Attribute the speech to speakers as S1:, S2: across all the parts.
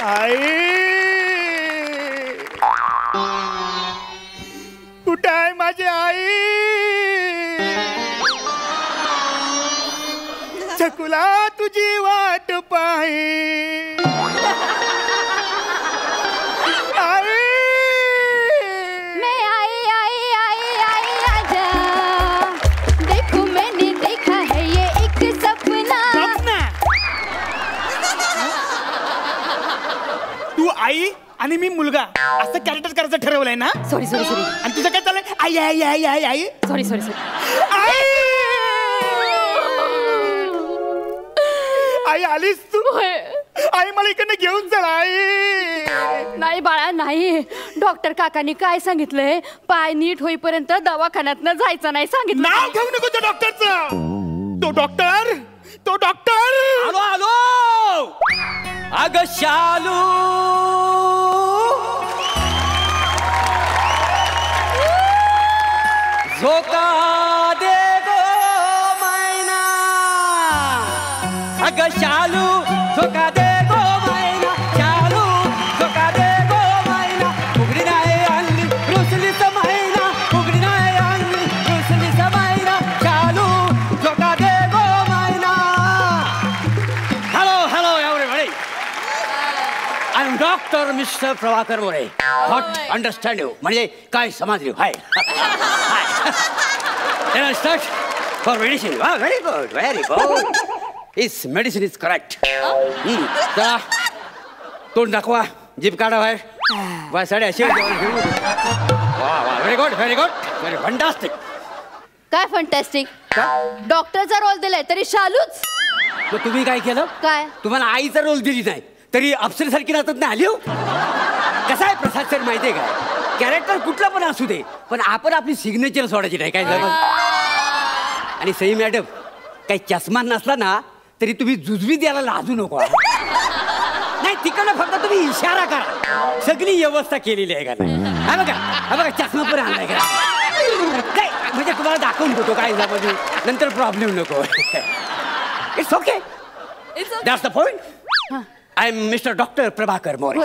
S1: आई कुठे आहे माझी आई? छकुला तुझी वाट पाही आई.
S2: मैं आई आई आई आई आजा, देखो मैंने देखा है ये एक सपना.
S1: तू आई आणि मी मुलगा असं कॅरेक्टर करायचं ठरवलंय ना?
S2: Sorry sorry sorry.
S1: आणि तुझं काय चाललंय? आई आई आई आई आई.
S2: Sorry sorry sorry.
S1: आई आई आलीस तू? आई मला इकडनं घेऊन चल आई.
S2: नाही बाळा नाही. डॉक्टर काकांनी काय सांगितलंय, पाय नीट होईपर्यंत दवाखान्यात जायचं नाही सांगितलं.
S1: नाव घेऊ नको त्या डॉक्टरचं. तो डॉक्टर तो डॉक्टर.
S3: आलो आलो. अग शालू झोका दे गो मैना. अग शालू झोका दे गो मैना. शालू झोका दे गो मैना. उघडी नाही आणली रुसलीच मैना. उघडी नाही आणली रुसलीच मैना. शालू झोका दे गो मैना. Hello hello everybody. I am doctor mister Prabhakar More. What understand you म्हणजे काय समजली? हाय Then I start for medicine. Wow, very good, very good. His medicine is correct. चला तोंड दाखवा, जीभ काढा बाहेर. वा साडे अशी. वा वा very good very good very fantastic.
S2: काय फंटॅस्टिक? डॉक्टरचा रोल दिलाय तरी शालूच.
S3: मग तुम्ही काय केलं?
S2: काय?
S3: तुम्हाला आईचा रोल दिली नाही तरी अप्सरेसारखी राहतात ना आली हो. कसं आहे प्रसाद सर माहितीये काय, कॅरेक्टर कुठलं पण असू दे पण आपण आपली सिग्नेचर सोडायची नाही काय झालं. आणि सई मॅडम काही चष्मा नसला ना तरी तुम्ही जुजवी द्यायला लाजू नको. नाही तिकडनं फक्त तुम्ही इशारा करा. सगळी व्यवस्था केलेली आहे का नाही. हा बघा हा बघा चष्मा पण आणलाय का नाही म्हणजे तुम्हाला दाखवून देतो काय झालं नंतर प्रॉब्लेम नको. It's okay that's the point. I am mister doctor Prabhakar More.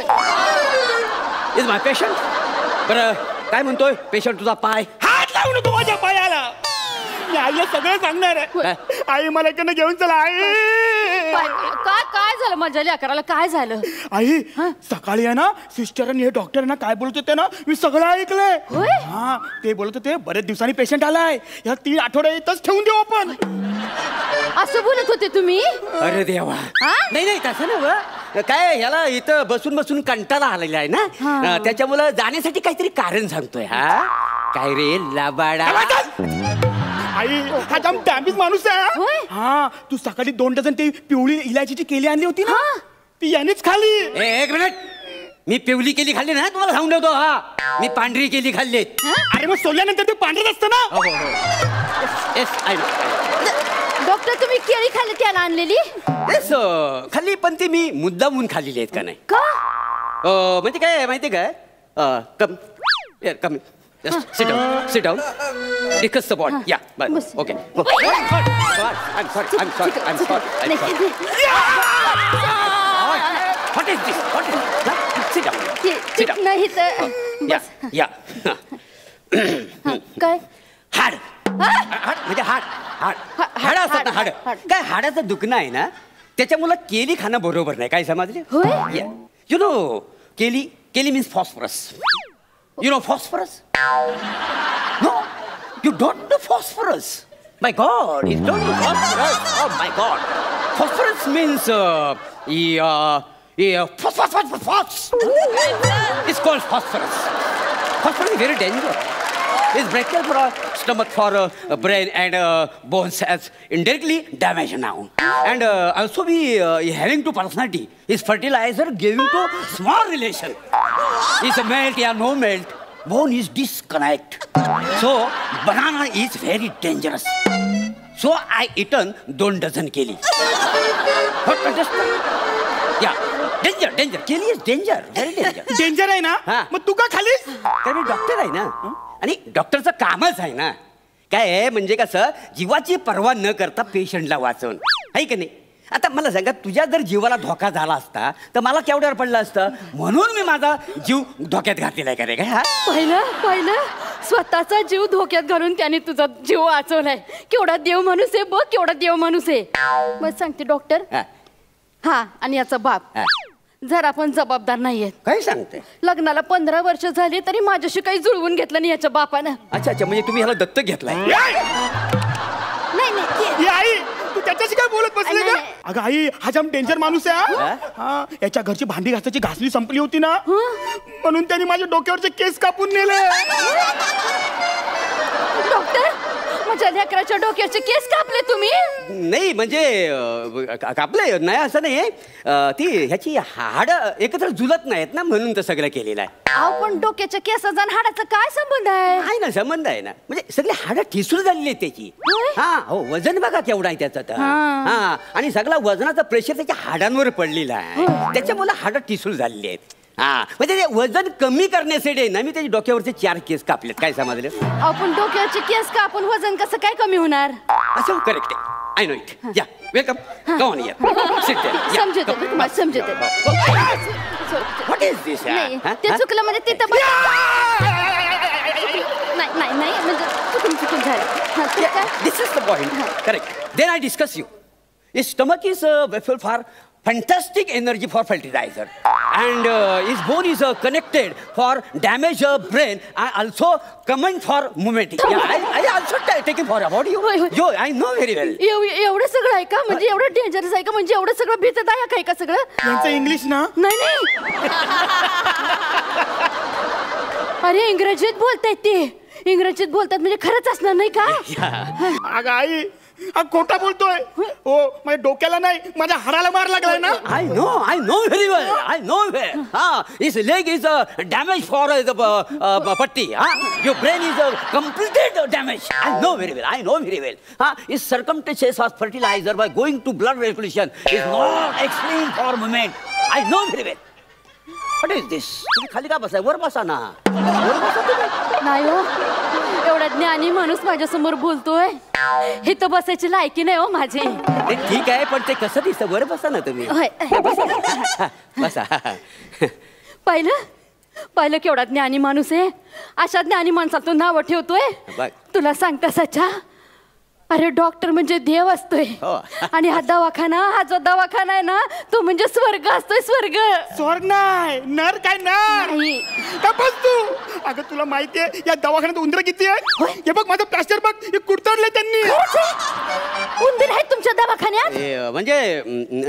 S3: Is my patient. बरं काय म्हणतोय पेशंट तुझा पाय?
S1: हात लावू नको माझ्या पायाला. मी आईला सगळं सांगणार आहे. आई मला इकडनं घेऊन चला आई.
S2: काय काय झालं माझ्या लेकराला? काय झालं?
S1: आई सकाळी आहे ना सिस्टरांनी हे डॉक्टरांना काय बोलत होते ना मी सगळं ऐकलंय. हा ते बोलत होते बरेच दिवसांनी पेशंट आलाय या 3 आठवडे इथंच ठेवून देऊ आपण.
S2: असं बोलत होते तुम्ही?
S3: अरे देवा. नाही नाही तसं ना काय याला इथं बसून बसून कंटाळा आलेला आहे ना त्याच्यामुळे जाण्यासाठी काहीतरी कारण सांगतोय. हा काय रे लाबाडा.
S1: आई हा जाम डॅमेज माणूस आहे. हा तू सकाळी 2 डझन ती पिवळी इलायचीची केली आणली होती ना ती यानेच खाली.
S3: एक मिनिट. मी पिवली केली खाल्ली ना तुम्हाला सांगून ठेवतो. हा मी पांढरी केली खाल्ली.
S1: अरे मग सोडल्यानंतर ते पांढरच असतं ना.
S3: येस आय
S2: डॉक्टर तुम्ही केळी खाल्ली त्याला आणलेली?
S3: येस खाल्ली पण ती मी मुद्दामून खाल्लेली आहेत का नाही.
S2: का
S3: म्हणजे काय माहिती काय कम कम sit down discuss the point yeah but okay I'm sorry what is this sit down
S2: नाही तर
S3: yeah
S2: काय
S3: हाड म्हणजे हाड असतात ना हाड. काय हाडाचं दुखणं आहे ना त्याच्यामुळे केली खाणं बरोबर नाही काय समजले. यु नो केली means phosphorus. You know phosphorus? No, you don't know phosphorus. My God, you don't know phosphorus. Oh my God, phosphorus means phosphorus. It's called phosphorus. Phosphorus is very dangerous. It's breaking for stomach, for brain and bones as indirectly damaged now. And also we having to personality. Is fertilizer giving to small relation. Is a melt or no melt. Bone is disconnect. So banana is very dangerous. So I eaten 2 dozen keli. What understand? Yeah. Danger. Keli is danger. Very danger.
S1: Danger आहे ना मग तू का खालीस?
S3: कारण मी doctor आहे ना आणि डॉक्टरचं कामच आहे ना. काय आहे म्हणजे कसं जीवाची पर्वा न करता पेशंटला वाचवणं आहे का नाही. आता मला सांगा, तुझ्या जर जीवाला धोका झाला असता तर मला केवढ्यावर पडलं असतं, म्हणून मी माझा जीव धोक्यात घातलेला आहे का रे काय?
S2: पाहिलं स्वतःचा जीव धोक्यात घालून त्याने तुझा जीव वाचवलाय. केवढा देव माणूस आहे बघ, केवढा देव माणूस आहे. मग सांगते डॉक्टर. हा, आणि याचा बाप जर आपण जबाबदार नाहीये.
S3: काय सांगते?
S2: लग्नाला 15 वर्ष झाली तरी माझ्याशी काही जुळवून घेतलं नाही याच्या बापानं.
S3: अच्छा, म्हणजे तुम्ही ह्याला दत्तक घेतलाय?
S2: नाही
S1: आई, तू त्याच्याशी काय बोलत बसली का? अगं आई, हा जाम डेंजर माणूस आहे. हा, याच्या घरची भांडी घासायची घासणी संपली होती ना, म्हणून त्यांनी माझ्या डोक्यावरचे केस कापून नेले.
S2: डॉक्टर, माझ्या लेकराच्या डोक्याचे केस कापले तुम्ही?
S3: नाही म्हणजे कापले नाही असं नाही, ती ह्याची हाड एकत्र जुलत नाहीत ना, म्हणून तर सगळं केलेलं आहे.
S2: अहो, पण डोक्याच्या केसाचा आणि हाडाचा काय संबंध आहे?
S3: आहे ना, संबंध आहे ना. म्हणजे सगळी हाडं ठिसूळ झालेली आहेत त्याची. हा हो, वजन बघा केवढा आहे त्याचं तर. हा, आणि सगळा वजनाचा प्रेशर त्याच्या हाडांवर पडलेला आहे, त्याच्यामुळे हाडं ठिसूळ झालेली आहेत. हा, म्हणजे ते वजन कमी करण्यासाठी ना मी त्याच्या डोक्यावरचे 4 केस कापलेत. काय समजले?
S2: आपण डोक्याचे केस कापून वजन कसं काय कमी होणार?
S3: असं करेक्ट आहे. I know it. या, वेलकम. कम ऑन, या. Sit there.
S2: समजते.
S3: What is this?
S2: ते चुकलं म्हणजे तिथं नाही म्हणजे चुकून झालं.
S3: This is the point. Correct. Then I discuss you. His stomach is full for fantastic energy for fertilizer, and his bone is connected for damage brain. I also comment for movement. Yeah, I also taking for about you. Yo, I know very well.
S2: एवढं सगळं आहे का? म्हणजे एवढं dangerous आहे का? म्हणजे एवढं सगळं भीतदायक आहे का सगळं?
S1: यांचं इंग्लिश ना?
S2: नाही. अरे, इंग्रजीत बोलतायत ते. इंग्रजीत बोलतात म्हणजे खरंच असणार नाही का?
S1: अगं आई, हा खोटा बोलतोय. हो, माझ्या डोक्याला नाही, माझ्या हाडाला मार लागलाय ना.
S3: I know very well. I know well. His leg is damaged for the patti. Your brain is completed damage. I know very well. His circumstances of fertilizer by going to blood circulation is not explained for moment. I know very well. What is this? तुम्ही खाली का बसाय? वर बसा ना.
S2: नाही हो, एवढा ज्ञानी माणूस माझ्या समोर बोलतोय, हे तर बसायची लायकी नाही हो माझी.
S3: ठीक आहे, पण ते कसं दिसतं? वर बसा ना तुम्ही. बसा.
S2: पाहिलं केवढा ज्ञानी माणूस आहे. अशा ज्ञानी माणसाला तू नाव ठेवतोय. तुला सांगता सच्चा, अरे डॉक्टर म्हणजे देव असतोय. आणि हा जो दवाखाना आहे ना, तो म्हणजे स्वर्ग असतोय.
S1: स्वर्ग नाही, नर काय नर. का बस तू. अगं, तुला माहितीये या दवाखान्यात उंदर किती आहे? हे बघ, माझं प्लास्टर बघ, हे कुरतडलंय त्यांनी.
S2: उंदीर आहेत तुमच्या दवाखान्यात?
S3: म्हणजे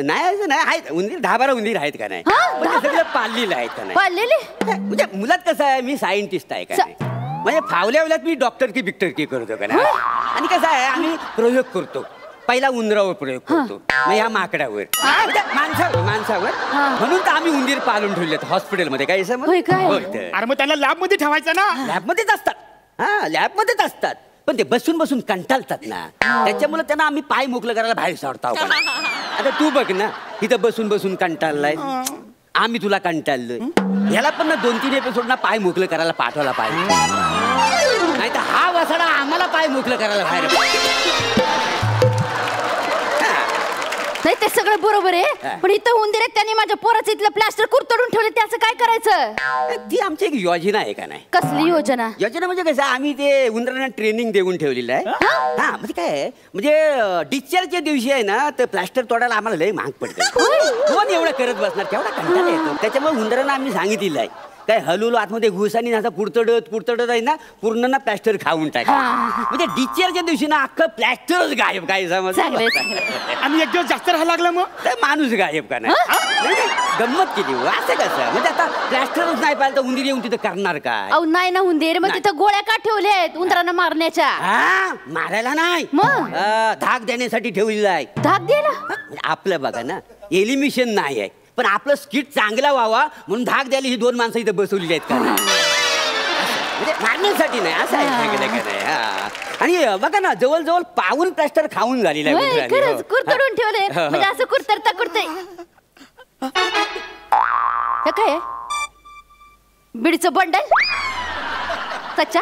S3: नाही आहेत उंदीर, 10-12 उंदीर आहेत का नाही? सगळं पाळलेलं आहेत का नाही?
S2: पाळलेले
S3: म्हणजे मुलात कसं आहे, मी सायंटिस्ट आहे का नाही, म्हणजे फावल्यावल्यात मी डॉक्टर की करतो का नाही. आणि कसं आहे, आम्ही प्रयोग करतो. पहिला उंदरावर प्रयोग करतो, मग ह्या माकडावर, माणसावर. म्हणून तर आम्ही उंदीर पाळून ठेवलेत हॉस्पिटलमध्ये. काय समज?
S1: अरे मग त्यांना लॅब मध्ये ठेवायचं ना.
S3: लॅबमध्येच असतात. लॅबमध्येच असतात, पण ते बसून कंटाळतात ना, त्याच्यामुळे त्यांना आम्ही पाय मोकळं करायला बाहेर सोडतो. आता तू बघ ना, इथं बसून कंटाळलाय, आम्ही तुला कंटाळलोय. याला पण ना 2-3 एपिसोड ना पाय मोकळं करायला पाठवला पाहिजे, नाही तर हा वसाडा आम्हाला पाय मोकळं करायला बाहेर.
S2: नाही, ते सगळं बरोबर आहे, पण इथं उंदीर आहेत, त्यांनी माझ्या पोराचं इथलं प्लास्टर कुरतडून ठेवले, त्याचं काय करायचं?
S3: ती आमची एक योजना आहे का नाही?
S2: कसली योजना?
S3: योजना म्हणजे कसं, आम्ही ते उंदरांना ट्रेनिंग देऊन ठेवलेलं आहे. हा, म्हणजे काय, म्हणजे डिस्चार्जच्या दिवशी आहे ना, तर प्लास्टर तोडायला आम्हाला लय महाग पडतं. कोण एवढं करत बसणार, केवढा कंटाळा येतो. त्याच्यामुळे उंदरांना आम्ही सांगितलेलं आहे, काय हलवलो आतमध्ये घुसानी असं कुरतडत आहे ना, पूर्ण ना प्लॅस्टर खाऊन टाका. म्हणजे डिस्चार्जच्या दिवशी ना अख्खं प्लॅस्टरच गायब. काय समज?
S1: आणि एक दिवस जास्त राहायला लागला मग
S3: तर माणूस गायब का नाही? गंमत केली असं कसं? म्हणजे आता प्लॅस्टरच नाही पाहिजे तर उंदीर येऊन तिथं करणार काय?
S2: अहो नाही ना, उंदीर मग तिथं गोळ्या का ठेवल्यात उंदरांना मारण्याच्या?
S3: मारायला नाही,
S2: मग
S3: धाक देण्यासाठी ठेवलेला आहे.
S2: धाक द्यायला?
S3: आपलं बघा ना, एलिमिशन नाही आहे, पण आपलं स्किट चांगला व्हावा म्हणून धाक द्यायला ही 2 माणसं इथं बसवलेली आहेत का? म्हणजे मारण्यासाठी नाही, असं आहे का नाही? आणि बघा ना, जवळ पाऊन प्लास्टर खाऊन झालेला आहे.
S2: कुरतडून ठेवले, म्हणजे असं कुरतडता कुरते. काय बिडीचं बंडल सच्चा?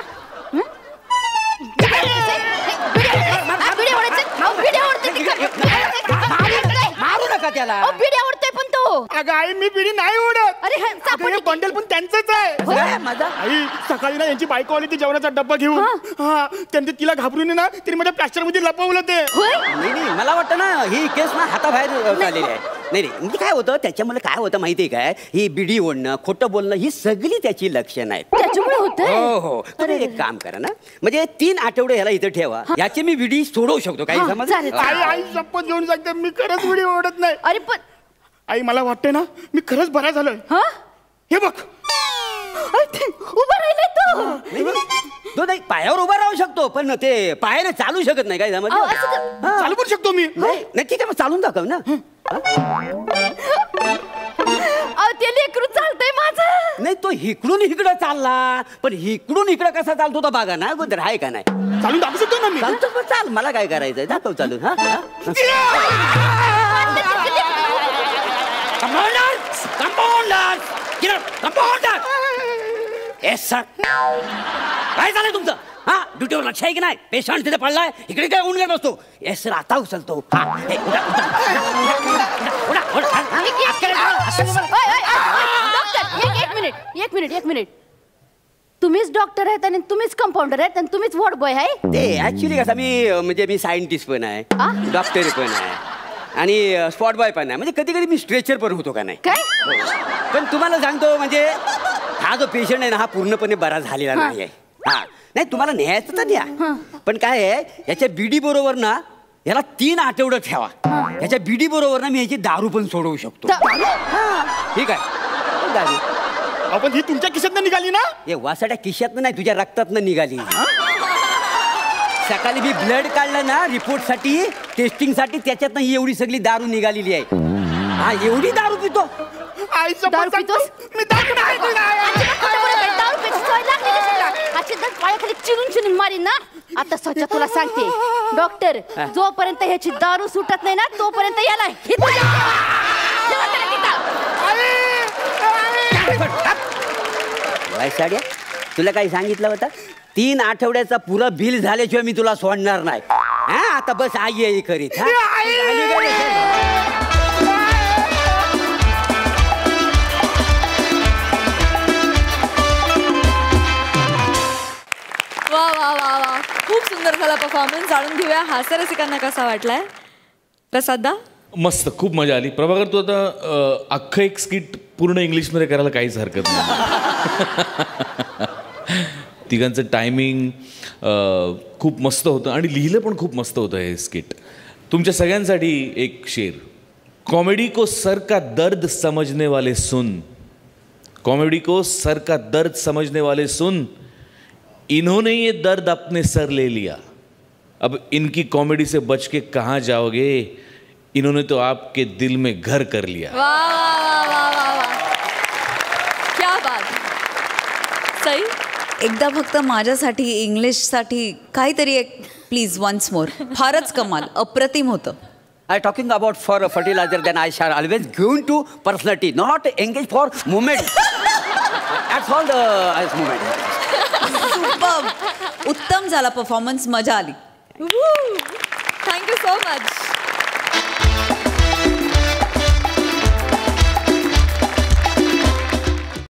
S3: का त्याला?
S2: बिडी आवडतोय पण तो.
S1: अगं आई मी बिडी नाही ओढत.
S2: अरे हे सापडली की.
S1: बंडल पण त्यांचंच आहे.
S3: माझा
S1: आई सकाळी ना यांची बायको आली ती जेवणाचा डब्बा घेऊन. हा त्यांनी तिला घाबरून ना तिने माझ्या प्लॅस्टर मध्ये लपवलं ते.
S3: नाही मला वाटतं ना ही केस ना हाताबाहेर चाललेली आहे. नाही म्हणजे काय होतं त्याच्यामुळे काय होतं माहितीये काय, ही बिडी ओढणं खोटं बोलणं ही सगळी त्याची लक्षणं आहेत.
S2: त्याच्यामुळे होतंय.
S3: हो हो तुम्ही एक काम करा ना, म्हणजे 3 आठवडे ह्याला इथं ठेवा, याची मी बिडी सोडवू शकतो. काही समज?
S1: आई आई शपथ घेऊन सांगते मी खरंच बिडी ओढत नाही.
S2: अरे पण
S1: आई मला वाटतंय ना मी खरंच बरा झालोय. हे बघ
S2: उभा राहिलाय तो.
S3: तो नाही पायावर उभा राहू शकतो पण ते पायाने चालू शकत नाही. काय समज?
S1: चालू करू शकतो मी.
S3: नाही ठीक आहे मग चालून दाखव ना.
S2: ते लेकरू चालतंय माझं.
S3: नाही तो इकडून इकडं चालला पण इकडून इकडं कसा चालतो तो बघा ना अगोदर आहे का नाही.
S1: चालून दाखवू शकतो ना मी.
S3: चालतो पण चाल मला काय करायचंय दाखव चालून. हा काय झालंय तुमचं? हा ड्युटीवर लक्ष आहे की नाही? पेशंट तिथे पडलाय इकडे काय उंडत बसतो. येस सर आता उचलतो.
S2: एक मिनिट तुम्हीच डॉक्टर आहेत आणि तुम्हीच कंपाऊंडर आहेत आणि तुम्हीच वॉर्ड बॉय आहे.
S3: ते ऍक्च्युली कसं मी सायंटिस्ट पण आहे, डॉक्टर पण आहे आणि स्पॉट बॉय पण आहे. म्हणजे कधी कधी मी स्ट्रेचर पण होतो का नाही.
S2: काय
S3: पण तुम्हाला सांगतो म्हणजे हा जो पेशंट आहे ना हा पूर्णपणे बरा झालेला नाही आहे. हा नाही तुम्हाला न्यायचं तर द्या पण काय आहे याच्या बिडी बरोबर ना याला 3 आठवडे ठेवा. याच्या बिडी बरोबर ना मी याची दारू पण सोडवू शकतो. ठीक आहे.
S1: आपण ही तुमच्या खिशातनं निघाली ना?
S3: हे वासाड्या खिशातनं नाही तुझ्या रक्तातनं निघाली. सकाळी मी ब्लड काढलं ना रिपोर्ट साठी टेस्टिंग साठी त्याच्यातनं ही एवढी सगळी दारू निघालेली आहे. हा एवढी दारू पितो.
S1: आईचं
S2: दारू पितोस?
S1: मी दारू नाही
S2: पायाखाली चिरून मारीन ना. आता स्वच्छ तुला सांगते डॉक्टर जोपर्यंत ह्याची दारू सुटत नाही ना तोपर्यंत याला
S3: साड्या तुला काही सांगितलं होतं 3 आठवड्याचा पुरा बिल झाल्याशिवाय मी तुला सोडणार नाही. हा आता बस आई आहे खरीच.
S4: वा वा वा वा खूप सुंदर झाला परफॉर्मन्स. जाणून घेऊया हास्यरसिकांना कसा वाटलाय. प्रसादा
S5: मस्त खूप मजा आली. प्रभाकर तू आता अख्खं एक स्किट पूर्ण इंग्लिशमध्ये करायला काहीच हरकत नाही. तिघांचं टायमिंग खूप मस्त होतं आणि लिहिलं पण खूप मस्त होतं हे स्किट. तुमच्या सगळ्यांसाठी एक शेर. कॉमेडी को सर का दर्द समझने वाले सुन, कॉमेडी को सर का दर्द समझने वाले सुन, इन्होंने ये दर्द अपने सर ले लिया, अब इनकी कॉमेडी से बच के कहाँ जाओगे, इन्होंने तो आपके दिल में घर कर लिया.
S4: वा वा वा वा वा क्या बात. सई
S6: एकदा फक्त माझ्यासाठी इंग्लिशसाठी काहीतरी एक प्लीज वन्स मोर. फारच कमाल अप्रतिम होतं.
S3: I talking about for a fertilizer then I shall always given to personality not engage for movement. That's all the movement.
S6: उत्तम झाला परफॉर्मन्स. मजा आली.
S4: Thank you so much.